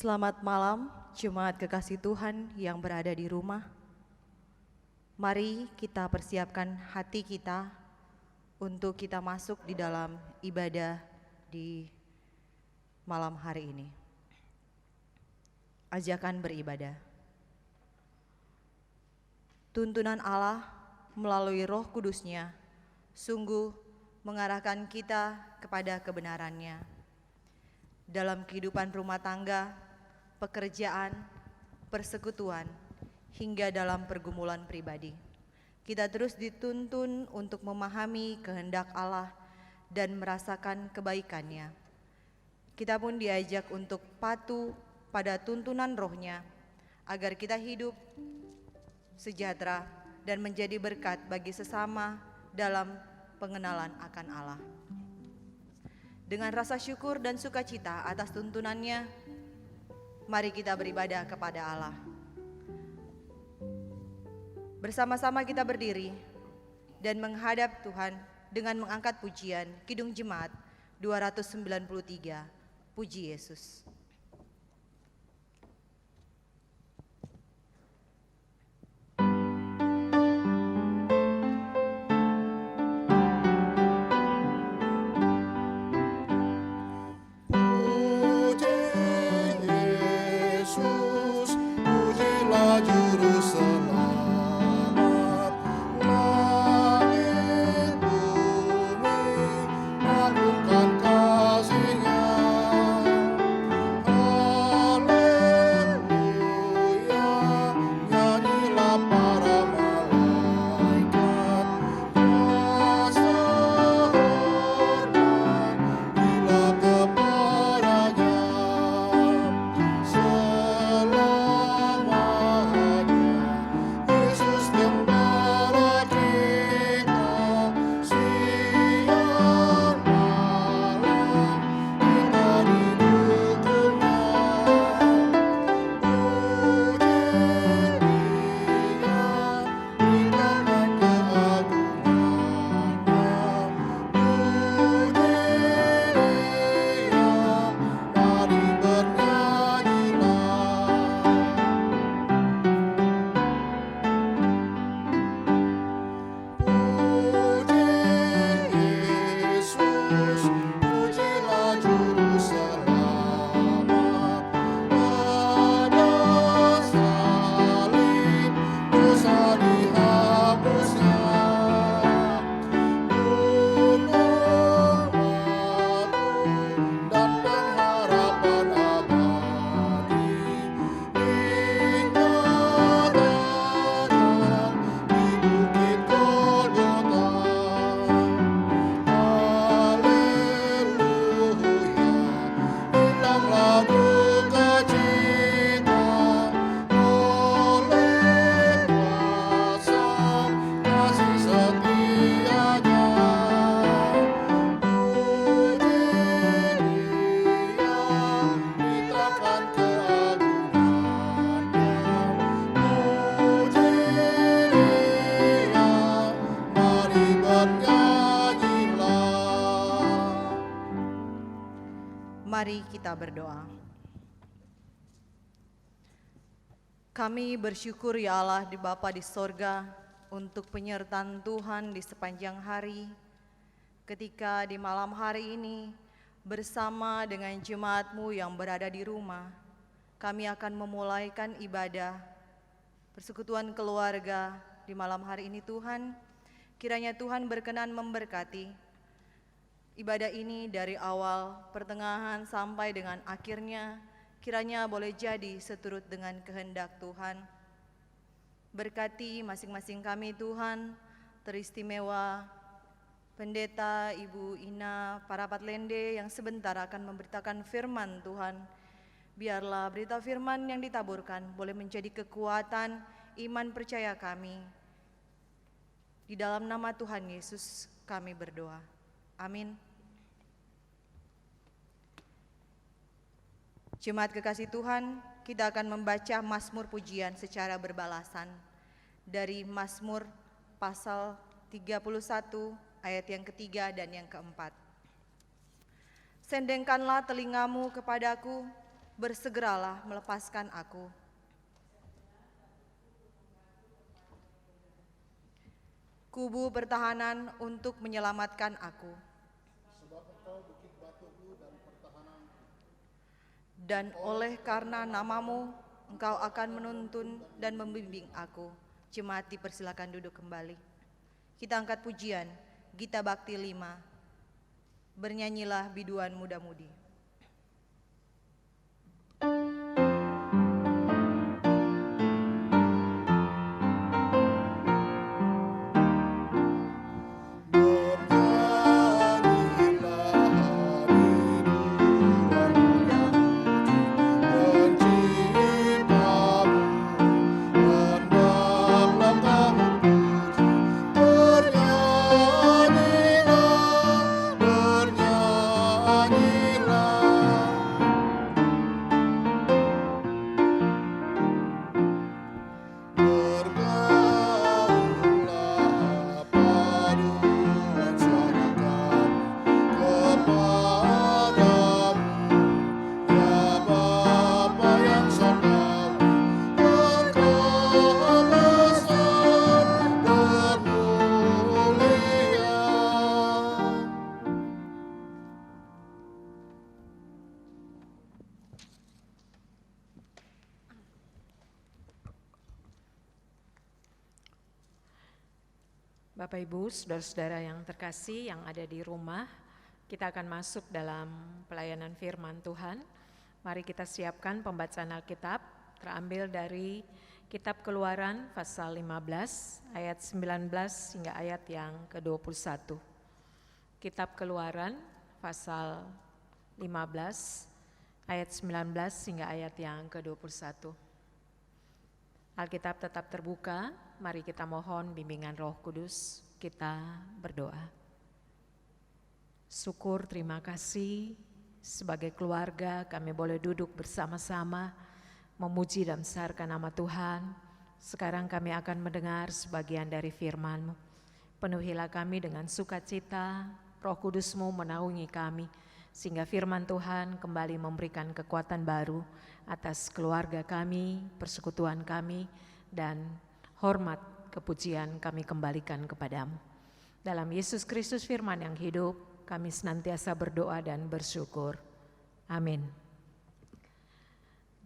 Selamat malam, jemaat kekasih Tuhan yang berada di rumah. Mari kita persiapkan hati kita untuk kita masuk di dalam ibadah di malam hari ini. Ajakan beribadah. Tuntunan Allah melalui Roh Kudus-Nya sungguh mengarahkan kita kepada kebenarannya. Dalam kehidupan rumah tangga, pekerjaan, persekutuan, hingga dalam pergumulan pribadi. Kita terus dituntun untuk memahami kehendak Allah dan merasakan kebaikannya. Kita pun diajak untuk patuh pada tuntunan Roh-Nya, agar kita hidup sejahtera dan menjadi berkat bagi sesama dalam pengenalan akan Allah. Dengan rasa syukur dan sukacita atas tuntunannya, mari kita beribadah kepada Allah. Bersama-sama kita berdiri dan menghadap Tuhan dengan mengangkat pujian Kidung Jemaat 293, Puji Yesus. Mari kita berdoa. Kami bersyukur ya Allah di Bapa di sorga untuk penyertaan Tuhan di sepanjang hari. Ketika di malam hari ini bersama dengan jemaat-Mu yang berada di rumah, kami akan memulaikan ibadah persekutuan keluarga di malam hari ini Tuhan. Kiranya Tuhan berkenan memberkati ibadah ini dari awal, pertengahan, sampai dengan akhirnya, kiranya boleh jadi seturut dengan kehendak Tuhan. Berkati masing-masing kami Tuhan, teristimewa Pendeta Ibu Ina Parapat Lende yang sebentar akan memberitakan firman Tuhan. Biarlah berita firman yang ditaburkan boleh menjadi kekuatan iman percaya kami. Di dalam nama Tuhan Yesus kami berdoa. Amin. Jemaat kekasih Tuhan, kita akan membaca Mazmur pujian secara berbalasan dari Mazmur pasal 31 ayat yang ketiga dan yang keempat. Sendengkanlah telingamu kepadaku, bersegeralah melepaskan aku. Kubu pertahanan untuk menyelamatkan aku. Sebab Engkau bukit batuku dan pertahananku. Dan oleh karena namamu, Engkau akan menuntun dan membimbing aku. Jemaat dipersilakan duduk kembali. Kita angkat pujian, Gita Bakti 5. Bernyanyilah biduan muda-mudi. Bapak Ibu, saudara-saudara yang terkasih yang ada di rumah, kita akan masuk dalam pelayanan firman Tuhan. Mari kita siapkan pembacaan Alkitab, terambil dari Kitab Keluaran pasal 15 ayat 19 hingga ayat yang ke-21. Kitab Keluaran pasal 15 ayat 19 hingga ayat yang ke-21. Alkitab tetap terbuka, mari kita mohon bimbingan Roh Kudus, kita berdoa. Syukur, terima kasih, sebagai keluarga kami boleh duduk bersama-sama, memuji dan besarkan nama Tuhan. Sekarang kami akan mendengar sebagian dari firman-Mu. Penuhilah kami dengan sukacita, Roh Kudus-Mu menaungi kami, sehingga firman Tuhan kembali memberikan kekuatan baru atas keluarga kami, persekutuan kami, dan hormat kepujian kami kembalikan kepadamu. Dalam Yesus Kristus firman yang hidup, kami senantiasa berdoa dan bersyukur. Amin.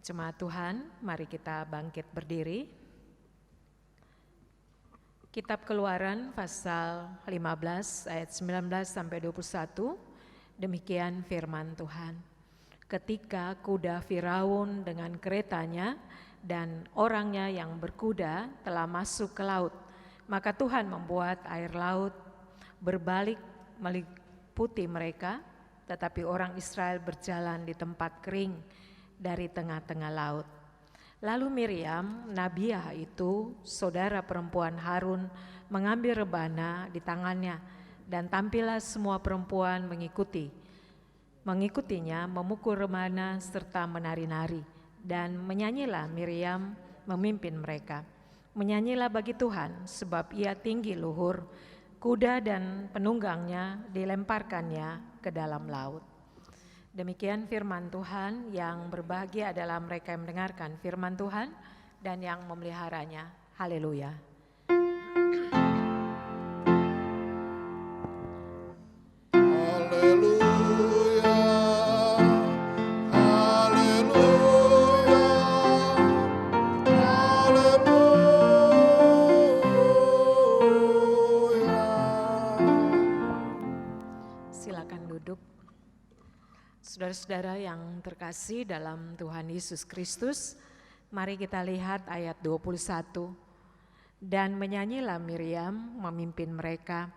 Jemaat Tuhan, mari kita bangkit berdiri. Kitab Keluaran pasal 15 ayat 19 sampai 21, demikian firman Tuhan. Ketika kuda Firaun dengan keretanya dan orangnya yang berkuda telah masuk ke laut, maka Tuhan membuat air laut berbalik meliputi mereka, tetapi orang Israel berjalan di tempat kering dari tengah-tengah laut. Lalu Miriam, nabiah itu, saudara perempuan Harun, mengambil rebana di tangannya, dan tampillah semua perempuan mengikutinya memukul rebana serta menari-nari, dan menyanyilah Miriam memimpin mereka. Menyanyilah bagi Tuhan, sebab ia tinggi luhur, kuda dan penunggangnya dilemparkannya ke dalam laut. Demikian firman Tuhan. Yang berbahagia adalah mereka yang mendengarkan firman Tuhan dan yang memeliharanya. Haleluya. Silakan duduk. Saudara-saudara yang terkasih dalam Tuhan Yesus Kristus, mari kita lihat ayat 21. Dan menyanyilah Miriam memimpin mereka,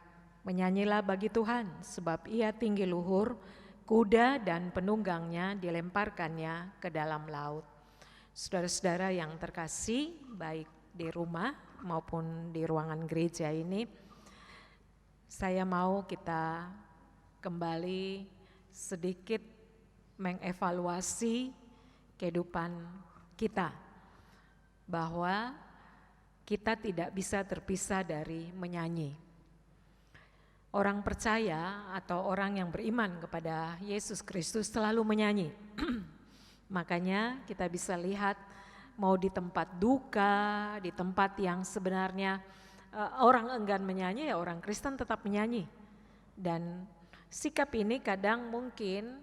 menyanyilah bagi Tuhan, sebab ia tinggi luhur, kuda dan penunggangnya dilemparkannya ke dalam laut. Saudara-saudara yang terkasih, baik di rumah maupun di ruangan gereja ini, saya mau kita kembali sedikit mengevaluasi kehidupan kita, bahwa kita tidak bisa terpisah dari menyanyi. Orang percaya atau orang yang beriman kepada Yesus Kristus selalu menyanyi. Makanya kita bisa lihat mau di tempat duka, di tempat yang sebenarnya orang enggan menyanyi, ya orang Kristen tetap menyanyi. Dan sikap ini kadang mungkin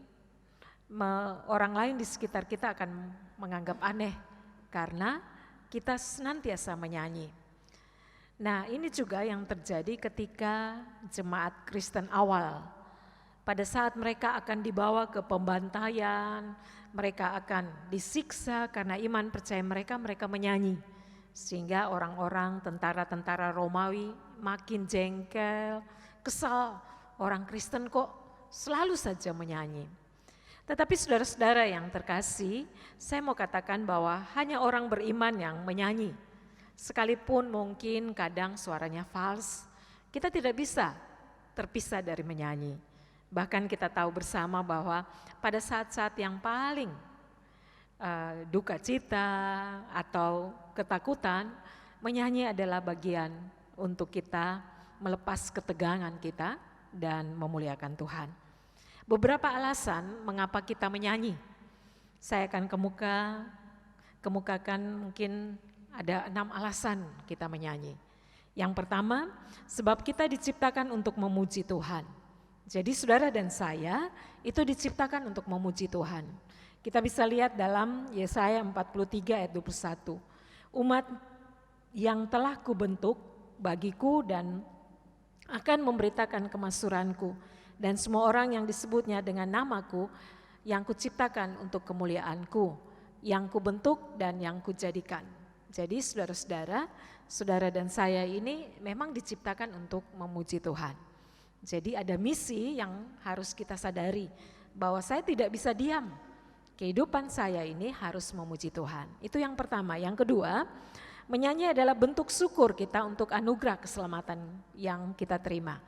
orang lain di sekitar kita akan menganggap aneh karena kita senantiasa menyanyi. Nah, ini juga yang terjadi ketika jemaat Kristen awal. Pada saat mereka akan dibawa ke pembantaian, mereka akan disiksa karena iman percaya mereka menyanyi. Sehingga orang-orang tentara-tentara Romawi makin jengkel, kesal, orang Kristen kok selalu saja menyanyi. Tetapi saudara-saudara yang terkasih, saya mau katakan bahwa hanya orang beriman yang menyanyi. Sekalipun mungkin kadang suaranya fals, kita tidak bisa terpisah dari menyanyi. Bahkan kita tahu bersama bahwa pada saat-saat yang paling duka cita atau ketakutan, menyanyi adalah bagian untuk kita melepas ketegangan kita dan memuliakan Tuhan. Beberapa alasan mengapa kita menyanyi. Saya akan kemukakan mungkin ada 6 alasan kita menyanyi. Yang pertama, sebab kita diciptakan untuk memuji Tuhan. Jadi saudara dan saya itu diciptakan untuk memuji Tuhan. Kita bisa lihat dalam Yesaya 43 ayat 21. Umat yang telah kubentuk bagiku dan akan memberitakan kemaksuranku. Dan semua orang yang disebutnya dengan namaku yang kuciptakan untuk kemuliaanku, yang kubentuk dan yang kujadikan. Jadi saudara-saudara, saudara dan saya ini memang diciptakan untuk memuji Tuhan. Jadi ada misi yang harus kita sadari bahwa saya tidak bisa diam. Kehidupan saya ini harus memuji Tuhan. Itu yang pertama. Yang kedua, menyanyi adalah bentuk syukur kita untuk anugerah keselamatan yang kita terima.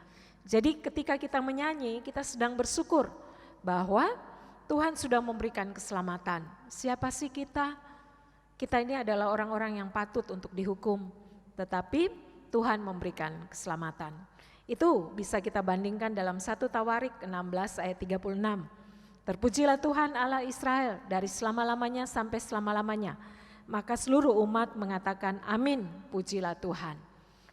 Jadi ketika kita menyanyi, kita sedang bersyukur bahwa Tuhan sudah memberikan keselamatan. Siapa sih kita? Kita ini adalah orang-orang yang patut untuk dihukum, tetapi Tuhan memberikan keselamatan. Itu bisa kita bandingkan dalam 1 Tawarik 16 ayat 36. Terpujilah Tuhan Allah Israel dari selama-lamanya sampai selama-lamanya. Maka seluruh umat mengatakan amin, pujilah Tuhan.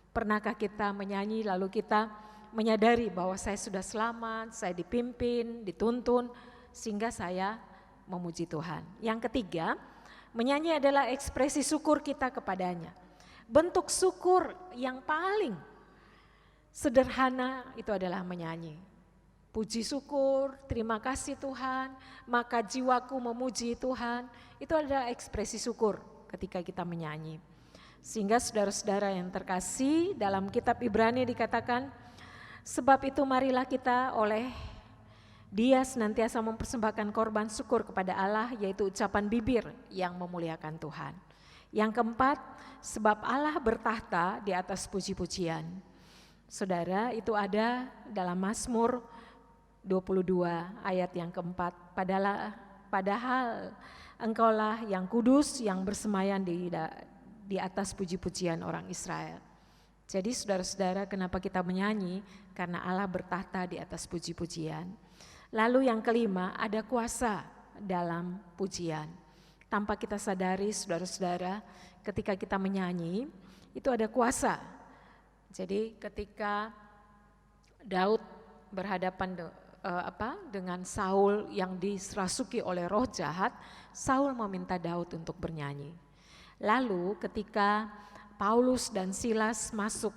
Pernahkah kita menyanyi lalu kita menyadari bahwa saya sudah selamat, saya dipimpin, dituntun, sehingga saya memuji Tuhan. Yang ketiga, menyanyi adalah ekspresi syukur kita kepadanya. Bentuk syukur yang paling sederhana itu adalah menyanyi. Puji syukur, terima kasih Tuhan, maka jiwaku memuji Tuhan. Itu adalah ekspresi syukur ketika kita menyanyi. Sehingga saudara-saudara yang terkasih, dalam kitab Ibrani dikatakan, sebab itu marilah kita oleh Dia senantiasa mempersembahkan korban syukur kepada Allah, yaitu ucapan bibir yang memuliakan Tuhan. Yang keempat, sebab Allah bertahta di atas puji-pujian. Saudara, itu ada dalam Mazmur 22 ayat yang keempat. Padahal Engkaulah yang kudus yang bersemayam di atas puji-pujian orang Israel. Jadi saudara-saudara, kenapa kita menyanyi? Karena Allah bertahta di atas puji-pujian. Lalu yang kelima, ada kuasa dalam pujian. Tanpa kita sadari saudara-saudara, ketika kita menyanyi, itu ada kuasa. Jadi ketika Daud berhadapan dengan Saul yang dirasuki oleh roh jahat, Saul meminta Daud untuk bernyanyi. Lalu ketika Paulus dan Silas masuk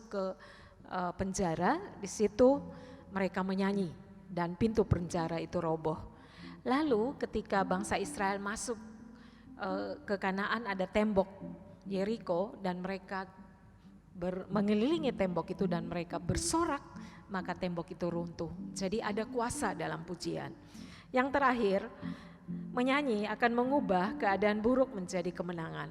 ke penjara, di situ mereka menyanyi dan pintu penjara itu roboh. Lalu ketika bangsa Israel masuk ke Kanaan, ada tembok Yeriko dan mereka mengelilingi tembok itu dan mereka bersorak, maka tembok itu runtuh. Jadi ada kuasa dalam pujian. Yang terakhir, menyanyi akan mengubah keadaan buruk menjadi kemenangan.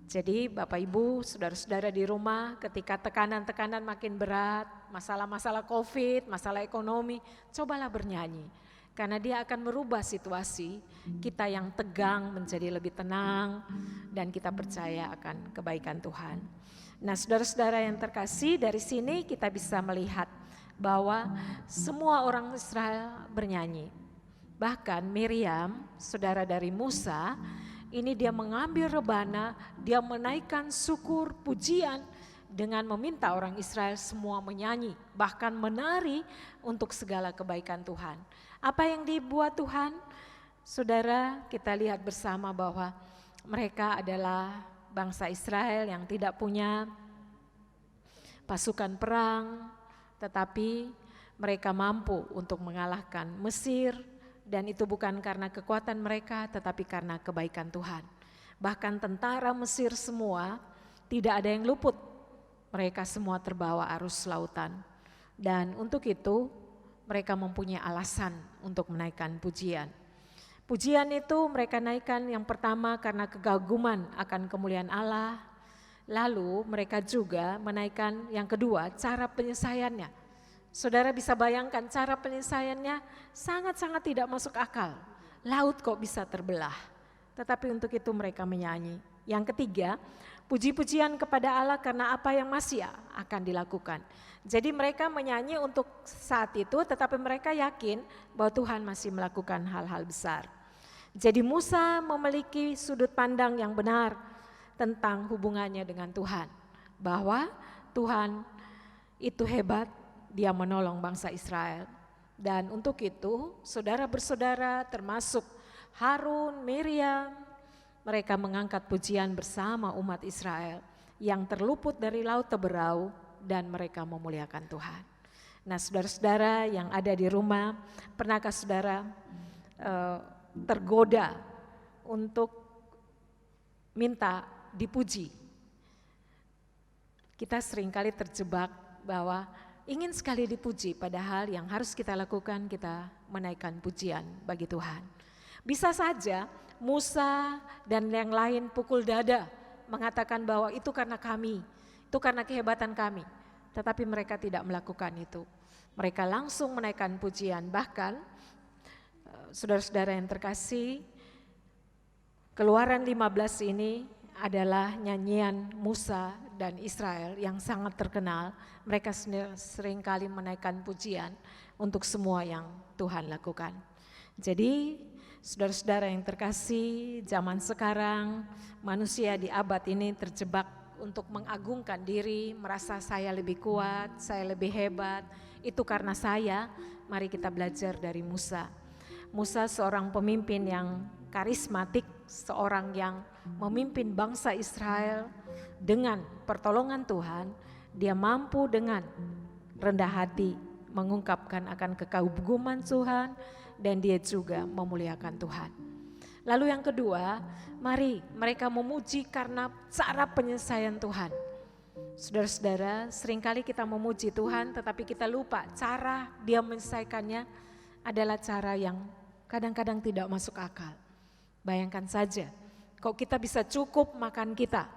Jadi Bapak Ibu, saudara-saudara di rumah, ketika tekanan-tekanan makin berat, masalah-masalah COVID, masalah ekonomi, cobalah bernyanyi. Karena dia akan merubah situasi kita yang tegang menjadi lebih tenang dan kita percaya akan kebaikan Tuhan. Nah saudara-saudara yang terkasih, dari sini kita bisa melihat bahwa semua orang Israel bernyanyi. Bahkan Miriam, saudara dari Musa, ini dia mengambil rebana, dia menaikkan syukur, pujian dengan meminta orang Israel semua menyanyi, bahkan menari untuk segala kebaikan Tuhan. Apa yang dibuat Tuhan? Saudara, kita lihat bersama bahwa mereka adalah bangsa Israel yang tidak punya pasukan perang, tetapi mereka mampu untuk mengalahkan Mesir, dan itu bukan karena kekuatan mereka, tetapi karena kebaikan Tuhan. Bahkan tentara Mesir semua tidak ada yang luput, mereka semua terbawa arus lautan. Dan untuk itu mereka mempunyai alasan untuk menaikkan pujian. Pujian itu mereka naikkan yang pertama karena kegaguman akan kemuliaan Allah. Lalu mereka juga menaikkan yang kedua, cara penyelesaiannya. Saudara bisa bayangkan cara penyelesaiannya sangat-sangat tidak masuk akal. Laut kok bisa terbelah, tetapi untuk itu mereka menyanyi. Yang ketiga, puji-pujian kepada Allah karena apa yang masih akan dilakukan. Jadi mereka menyanyi untuk saat itu, tetapi mereka yakin bahwa Tuhan masih melakukan hal-hal besar. Jadi Musa memiliki sudut pandang yang benar tentang hubungannya dengan Tuhan. Bahwa Tuhan itu hebat, dia menolong bangsa Israel. Dan untuk itu saudara bersaudara termasuk Harun, Miriam, mereka mengangkat pujian bersama umat Israel yang terluput dari laut Teberau dan mereka memuliakan Tuhan. Nah saudara-saudara yang ada di rumah, pernahkah saudara tergoda untuk minta dipuji? Kita seringkali terjebak bahwa ingin sekali dipuji, padahal yang harus kita lakukan kita menaikkan pujian bagi Tuhan. Bisa saja Musa dan yang lain pukul dada mengatakan bahwa itu karena kami, itu karena kehebatan kami. Tetapi mereka tidak melakukan itu. Mereka langsung menaikkan pujian. Bahkan saudara-saudara yang terkasih, Keluaran 15 ini adalah nyanyian Musa dan Israel yang sangat terkenal. Mereka seringkali menaikkan pujian untuk semua yang Tuhan lakukan. Jadi saudara-saudara yang terkasih, zaman sekarang manusia di abad ini terjebak untuk mengagungkan diri, merasa saya lebih kuat, saya lebih hebat, itu karena saya. Mari kita belajar dari Musa. Musa seorang pemimpin yang karismatik, seorang yang memimpin bangsa Israel dengan pertolongan Tuhan. Dia mampu dengan rendah hati mengungkapkan akan kekaguman Tuhan dan dia juga memuliakan Tuhan. Lalu yang kedua, mari mereka memuji karena cara penyelesaian Tuhan. Saudara-saudara, seringkali kita memuji Tuhan tetapi kita lupa cara dia menyelesaikannya adalah cara yang kadang-kadang tidak masuk akal. Bayangkan saja, kok kita bisa cukup makan kita.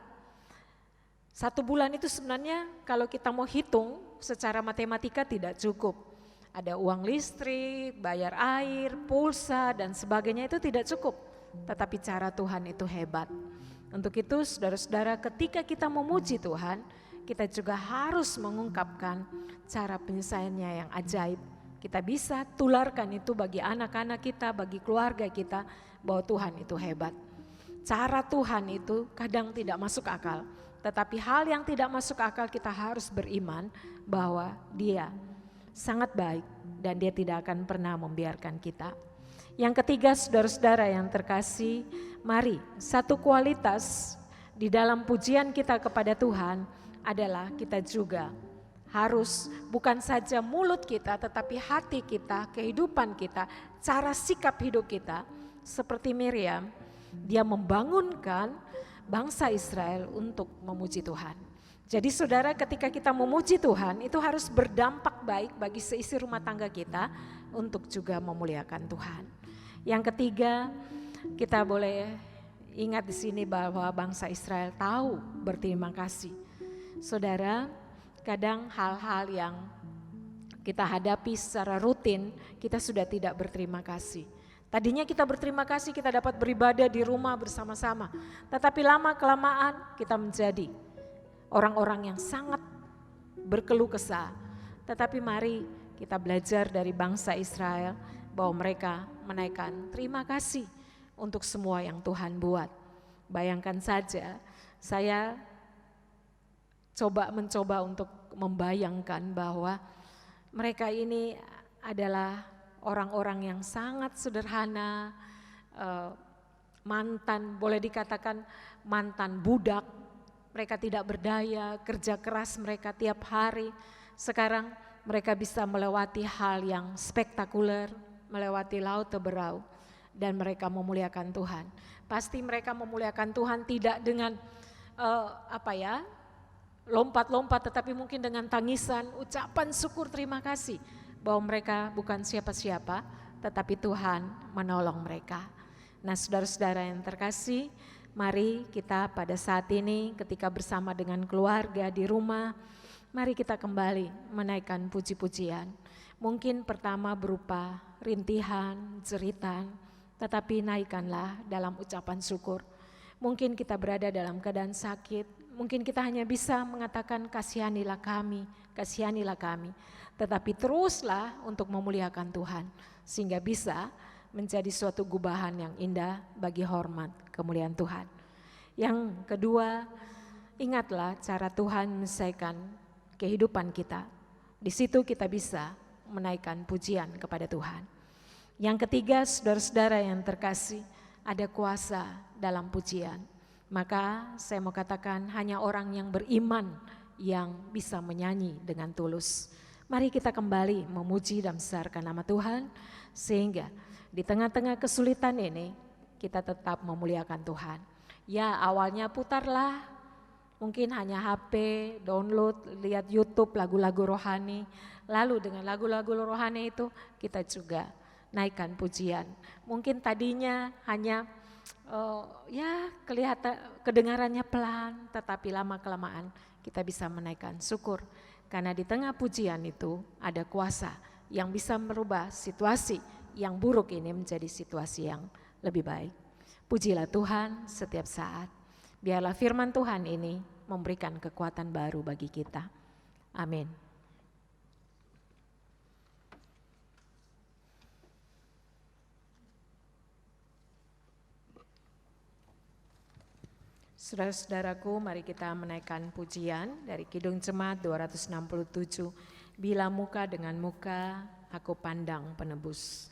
1 bulan itu sebenarnya kalau kita mau hitung secara matematika tidak cukup. Ada uang listrik, bayar air, pulsa dan sebagainya itu tidak cukup. Tetapi cara Tuhan itu hebat. Untuk itu saudara-saudara, ketika kita memuji Tuhan, kita juga harus mengungkapkan cara penyelesaiannya yang ajaib. Kita bisa tularkan itu bagi anak-anak kita, bagi keluarga kita, bahwa Tuhan itu hebat. Cara Tuhan itu kadang tidak masuk akal, tetapi hal yang tidak masuk akal kita harus beriman bahwa Dia sangat baik dan Dia tidak akan pernah membiarkan kita. Yang ketiga, saudara-saudara yang terkasih, mari satu kualitas di dalam pujian kita kepada Tuhan adalah kita juga harus bukan saja mulut kita tetapi hati kita, kehidupan kita, cara sikap hidup kita. Seperti Miriam, dia membangunkan bangsa Israel untuk memuji Tuhan. Jadi saudara, ketika kita memuji Tuhan itu harus berdampak baik bagi seisi rumah tangga kita untuk juga memuliakan Tuhan. Yang ketiga, kita boleh ingat di sini bahwa bangsa Israel tahu berterima kasih. Saudara, kadang hal-hal yang kita hadapi secara rutin kita sudah tidak berterima kasih. Tadinya kita berterima kasih kita dapat beribadah di rumah bersama-sama. Tetapi lama-kelamaan kita menjadi orang-orang yang sangat berkeluh kesah. Tetapi mari kita belajar dari bangsa Israel bahwa mereka menaikkan terima kasih untuk semua yang Tuhan buat. Bayangkan saja, saya mencoba untuk membayangkan bahwa mereka ini adalah orang-orang yang sangat sederhana, boleh dikatakan mantan budak. Mereka tidak berdaya, kerja keras mereka tiap hari. Sekarang mereka bisa melewati hal yang spektakuler, melewati laut Teberau, dan mereka memuliakan Tuhan. Pasti mereka memuliakan Tuhan tidak dengan lompat-lompat, tetapi mungkin dengan tangisan, ucapan syukur terima kasih bahwa mereka bukan siapa-siapa, tetapi Tuhan menolong mereka. Nah, saudara-saudara yang terkasih, mari kita pada saat ini ketika bersama dengan keluarga di rumah, mari kita kembali menaikkan puji-pujian. Mungkin pertama berupa rintihan, jeritan, tetapi naikkanlah dalam ucapan syukur. Mungkin kita berada dalam keadaan sakit, mungkin kita hanya bisa mengatakan kasihanilah kami, tetapi teruslah untuk memuliakan Tuhan, sehingga bisa menjadi suatu gubahan yang indah bagi hormat kemuliaan Tuhan. Yang kedua, ingatlah cara Tuhan menyelesaikan kehidupan kita. Di situ kita bisa menaikkan pujian kepada Tuhan. Yang ketiga, saudara-saudara yang terkasih, ada kuasa dalam pujian. Maka saya mau katakan hanya orang yang beriman yang bisa menyanyi dengan tulus. Mari kita kembali memuji dan membesarkan nama Tuhan, sehingga di tengah-tengah kesulitan ini kita tetap memuliakan Tuhan. Ya, awalnya putarlah mungkin hanya HP, download, lihat YouTube lagu-lagu rohani. Lalu dengan lagu-lagu rohani itu kita juga naikkan pujian. Mungkin tadinya hanya kelihatan kedengarannya pelan, tetapi lama-kelamaan kita bisa menaikkan syukur. Karena di tengah pujian itu ada kuasa yang bisa merubah situasi yang buruk ini menjadi situasi yang lebih baik. Pujilah Tuhan setiap saat. Biarlah firman Tuhan ini memberikan kekuatan baru bagi kita. Amin. Saudara-saudaraku, mari kita menaikkan pujian dari Kidung Jemaat 267. Bila muka dengan muka, aku pandang penebus.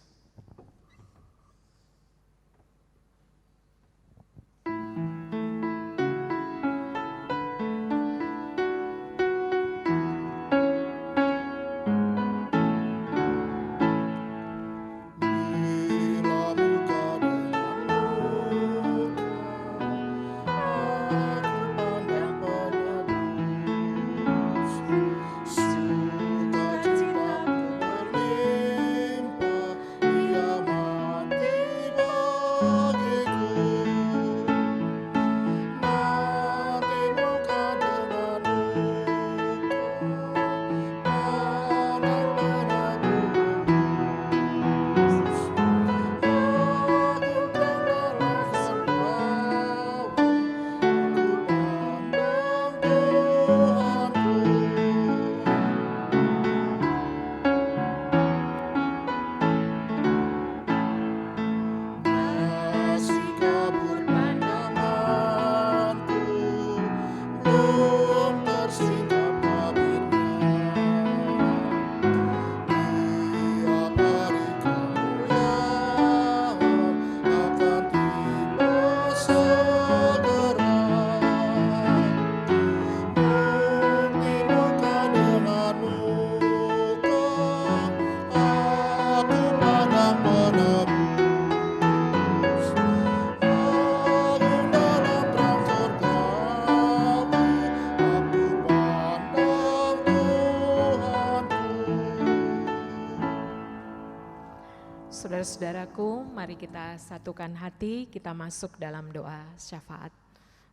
Saudara-saudaraku, mari kita satukan hati, kita masuk dalam doa syafaat.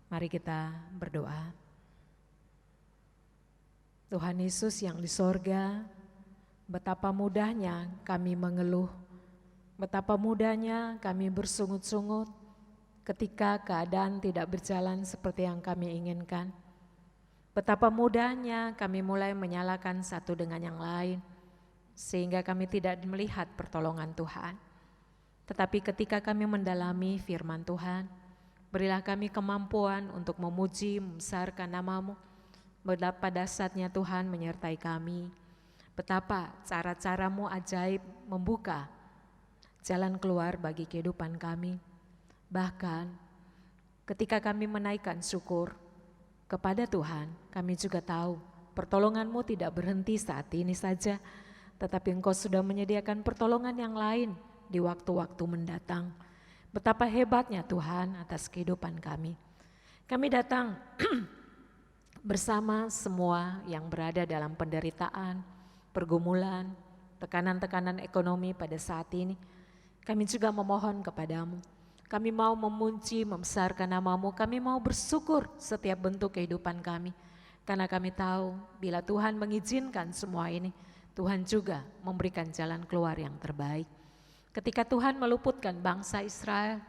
Mari kita berdoa. Tuhan Yesus yang di sorga, betapa mudahnya kami mengeluh, betapa mudahnya kami bersungut-sungut ketika keadaan tidak berjalan seperti yang kami inginkan. Betapa mudahnya kami mulai menyalahkan satu dengan yang lain, sehingga kami tidak melihat pertolongan Tuhan. Tetapi ketika kami mendalami firman Tuhan, berilah kami kemampuan untuk memuji, membesarkan nama-Mu. Betapa dahsyatnya Tuhan menyertai kami. Betapa cara-cara-Mu ajaib membuka jalan keluar bagi kehidupan kami. Bahkan ketika kami menaikkan syukur kepada Tuhan, kami juga tahu pertolongan-Mu tidak berhenti saat ini saja, tetapi Engkau sudah menyediakan pertolongan yang lain di waktu-waktu mendatang. Betapa hebatnya Tuhan atas kehidupan kami. Kami datang bersama semua yang berada dalam penderitaan, pergumulan, tekanan-tekanan ekonomi pada saat ini. Kami juga memohon kepadamu. Kami mau memuji, membesarkan nama-Mu. Kami mau bersyukur setiap bentuk kehidupan kami. Karena kami tahu bila Tuhan mengizinkan semua ini, Tuhan juga memberikan jalan keluar yang terbaik. Ketika Tuhan meluputkan bangsa Israel,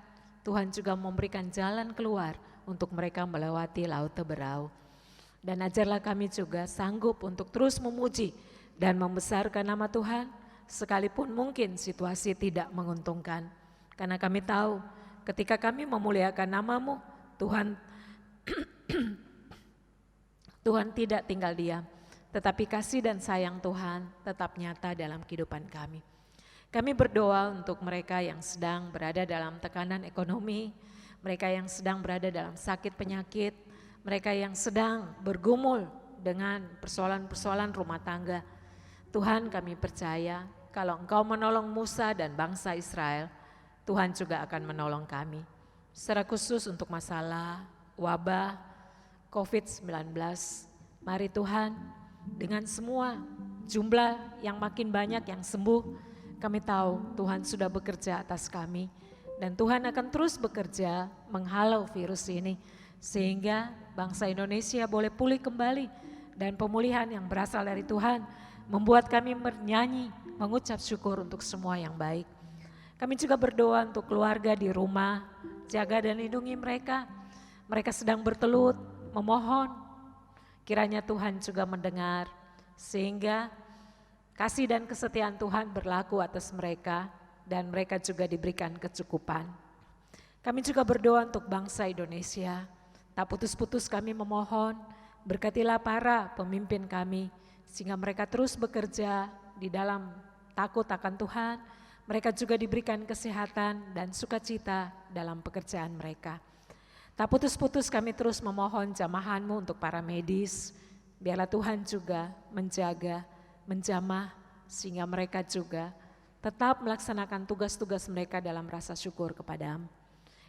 Tuhan juga memberikan jalan keluar untuk mereka melewati Laut Teberau. Dan ajarlah kami juga sanggup untuk terus memuji dan membesarkan nama Tuhan, sekalipun mungkin situasi tidak menguntungkan. Karena kami tahu ketika kami memuliakan nama-Mu, Tuhan tidak tinggal diam, tetapi kasih dan sayang Tuhan tetap nyata dalam kehidupan kami. Kami berdoa untuk mereka yang sedang berada dalam tekanan ekonomi, mereka yang sedang berada dalam sakit penyakit, mereka yang sedang bergumul dengan persoalan-persoalan rumah tangga. Tuhan, kami percaya kalau Engkau menolong Musa dan bangsa Israel, Tuhan juga akan menolong kami. Secara khusus untuk masalah wabah COVID-19, mari Tuhan, dengan semua jumlah yang makin banyak yang sembuh, kami tahu Tuhan sudah bekerja atas kami, dan Tuhan akan terus bekerja menghalau virus ini, sehingga bangsa Indonesia boleh pulih kembali, dan pemulihan yang berasal dari Tuhan membuat kami bernyanyi, mengucap syukur untuk semua yang baik. Kami juga berdoa untuk keluarga di rumah, jaga dan lindungi mereka. Mereka sedang bertelut, memohon, kiranya Tuhan juga mendengar, sehingga kasih dan kesetiaan Tuhan berlaku atas mereka, dan mereka juga diberikan kecukupan. Kami juga berdoa untuk bangsa Indonesia, tak putus-putus kami memohon, berkatilah para pemimpin kami, sehingga mereka terus bekerja di dalam takut akan Tuhan, mereka juga diberikan kesehatan dan sukacita dalam pekerjaan mereka. Tak putus-putus kami terus memohon jamahan-Mu untuk para medis, biarlah Tuhan juga menjaga, menjamah, sehingga mereka juga tetap melaksanakan tugas-tugas mereka dalam rasa syukur kepada-Mu.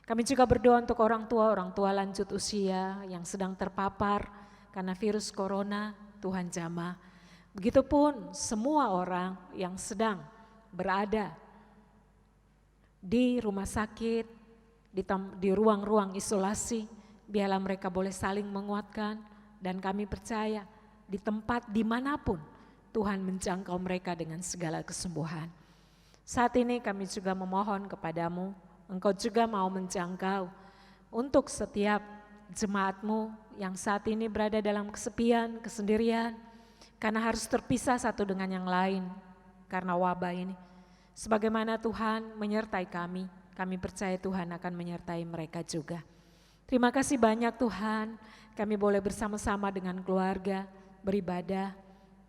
Kami juga berdoa untuk orang tua lanjut usia yang sedang terpapar karena virus corona, Tuhan jamah. Begitupun semua orang yang sedang berada di rumah sakit, di ruang-ruang isolasi, biarlah mereka boleh saling menguatkan, dan kami percaya di tempat dimanapun Tuhan menjangkau mereka dengan segala kesembuhan. Saat ini kami juga memohon kepadamu, Engkau juga mau menjangkau untuk setiap jemaat-Mu yang saat ini berada dalam kesepian, kesendirian, karena harus terpisah satu dengan yang lain karena wabah ini. Sebagaimana Tuhan menyertai kami, kami percaya Tuhan akan menyertai mereka juga. Terima kasih banyak Tuhan, kami boleh bersama-sama dengan keluarga beribadah.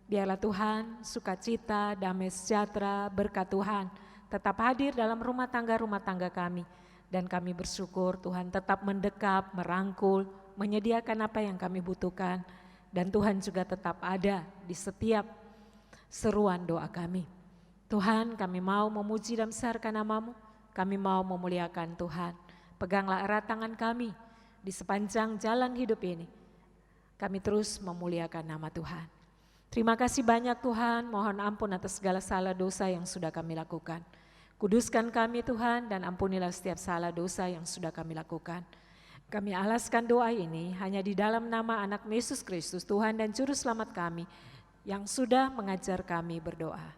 Biarlah Tuhan sukacita, damai sejahtera, berkat Tuhan tetap hadir dalam rumah tangga kami. Dan kami bersyukur Tuhan tetap mendekap, merangkul, menyediakan apa yang kami butuhkan. Dan Tuhan juga tetap ada di setiap seruan doa kami. Tuhan, kami mau memuji dan besarkan nama-Mu, kami mau memuliakan Tuhan. Peganglah erat tangan kami di sepanjang jalan hidup ini. Kami terus memuliakan nama Tuhan. Terima kasih banyak Tuhan, mohon ampun atas segala salah dosa yang sudah kami lakukan. Kuduskan kami Tuhan dan ampunilah setiap salah dosa yang sudah kami lakukan. Kami alaskan doa ini hanya di dalam nama anak Yesus Kristus, Tuhan dan Juru Selamat kami, yang sudah mengajar kami berdoa.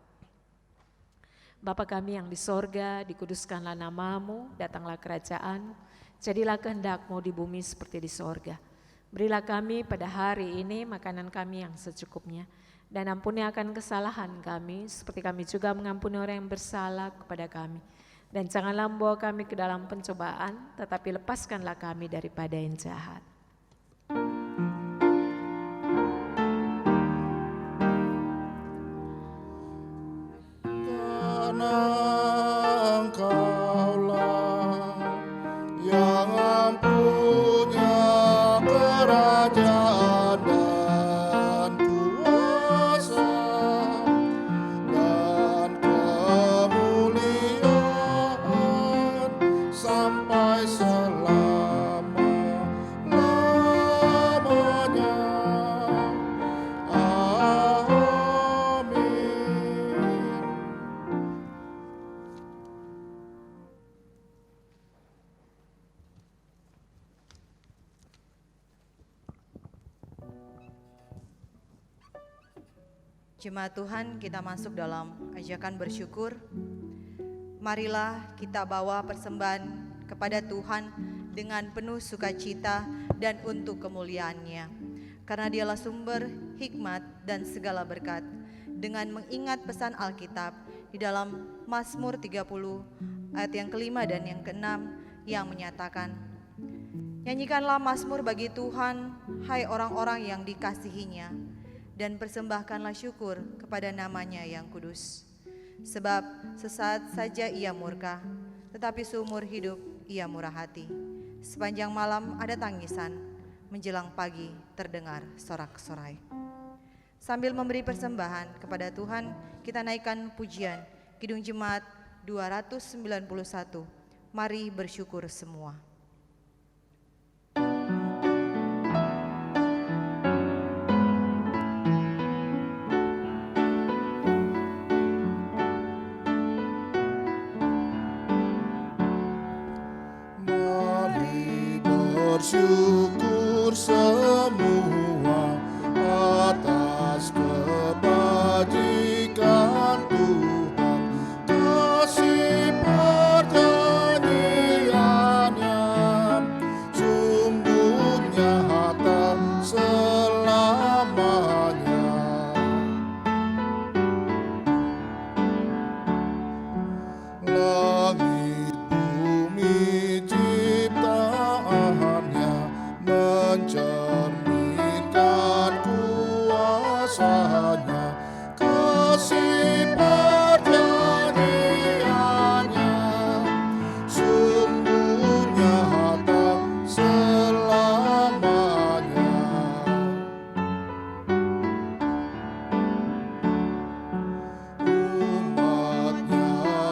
Bapa kami yang di sorga, dikuduskanlah nama-Mu, datanglah kerajaan-Mu, jadilah kehendak-Mu di bumi seperti di sorga. Berilah kami pada hari ini makanan kami yang secukupnya, Dan ampuni akan kesalahan kami, seperti kami juga mengampuni orang yang bersalah kepada kami. Dan janganlah membawa kami ke dalam pencobaan, tetapi lepaskanlah kami daripada yang jahat. Karena Engkaulah yang punya kerajaan dan kuasa dan kemuliaan sampai selama-lamanya. Amin. Jemaat Tuhan, kita masuk dalam ajakan bersyukur. Marilah kita bawa persembahan kepada Tuhan dengan penuh sukacita dan untuk kemuliaan-Nya. Karena Dialah sumber hikmat dan segala berkat. Dengan mengingat pesan Alkitab di dalam Mazmur 30 ayat yang kelima dan yang keenam yang menyatakan, nyanyikanlah mazmur bagi Tuhan, hai orang-orang yang dikasihinya, dan persembahkanlah syukur kepada namanya yang kudus. Sebab sesaat saja ia murka, tetapi seumur hidup ia murah hati. Sepanjang malam ada tangisan, menjelang pagi terdengar sorak-sorai. Sambil memberi persembahan kepada Tuhan, kita naikkan pujian Kidung Jemaat 291. Mari bersyukur semua. Mari bersyukur semua atas kebajikan Tuhan, kasih perjanjian-Nya sungguh nyata selamanya. Langit bumi ciptaannya mencerminkan kuasa-Nya, kasih perjanjian-Nya sungguh nyata selamanya. Umat-Nya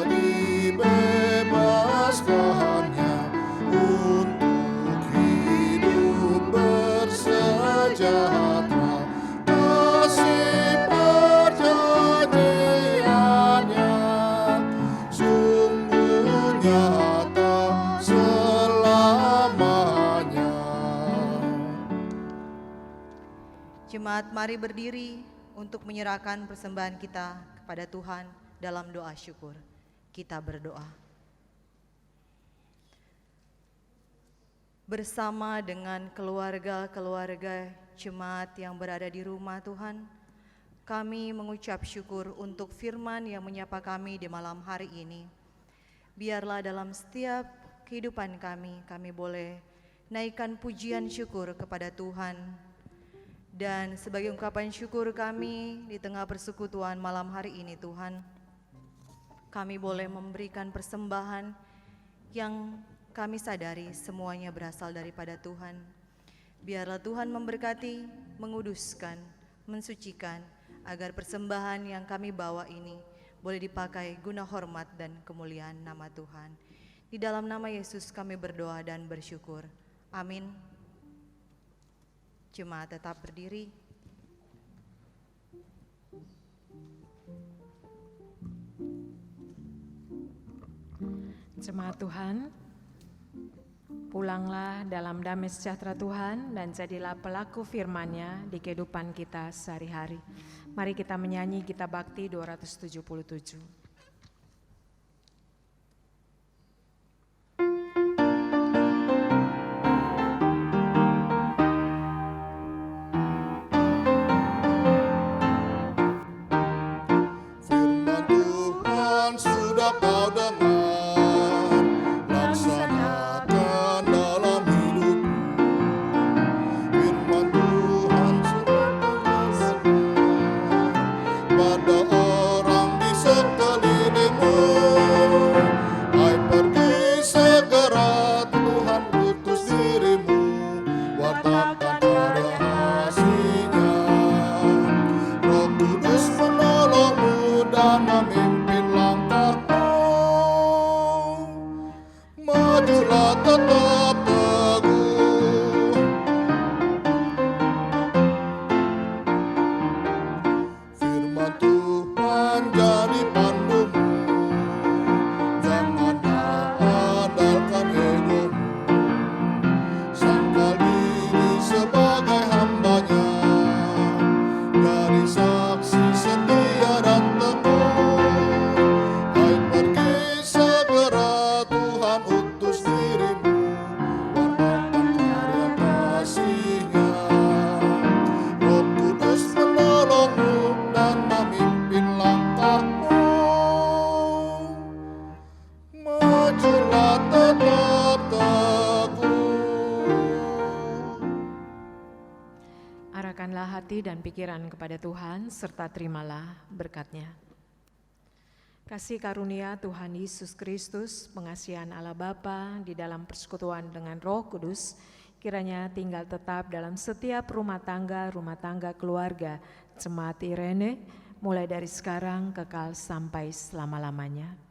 dibebaskannya untuk hidup bersejahtera, kasih perjanjian-Nya sungguh nyata selamanya. Jemaat, mari berdiri untuk menyerahkan persembahan kita kepada Tuhan dalam doa syukur. Kita berdoa. Bersama dengan keluarga-keluarga jemaat yang berada di rumah Tuhan, kami mengucap syukur untuk firman yang menyapa kami di malam hari ini. Biarlah dalam setiap kehidupan kami boleh naikkan pujian syukur kepada Tuhan. Dan sebagai ungkapan syukur kami di tengah persekutuan malam hari ini Tuhan, kami boleh memberikan persembahan yang kami sadari semuanya berasal daripada Tuhan. Biarlah Tuhan memberkati, menguduskan, mensucikan, agar persembahan yang kami bawa ini boleh dipakai guna hormat dan kemuliaan nama Tuhan. Di dalam nama Yesus kami berdoa dan bersyukur. Amin. Jemaat tetap berdiri. Jemaat Tuhan, pulanglah dalam damai sejahtera Tuhan dan jadilah pelaku firman-Nya di kehidupan kita sehari-hari. Mari kita menyanyi Kitab Bakti 277. Arahkanlah hati dan pikiran kepada Tuhan, serta terimalah berkat-Nya. Kasih karunia Tuhan Yesus Kristus, pengasihan Allah Bapa di dalam persekutuan dengan Roh Kudus, kiranya tinggal tetap dalam setiap rumah tangga keluarga Jemaat Irene, mulai dari sekarang kekal sampai selama-lamanya.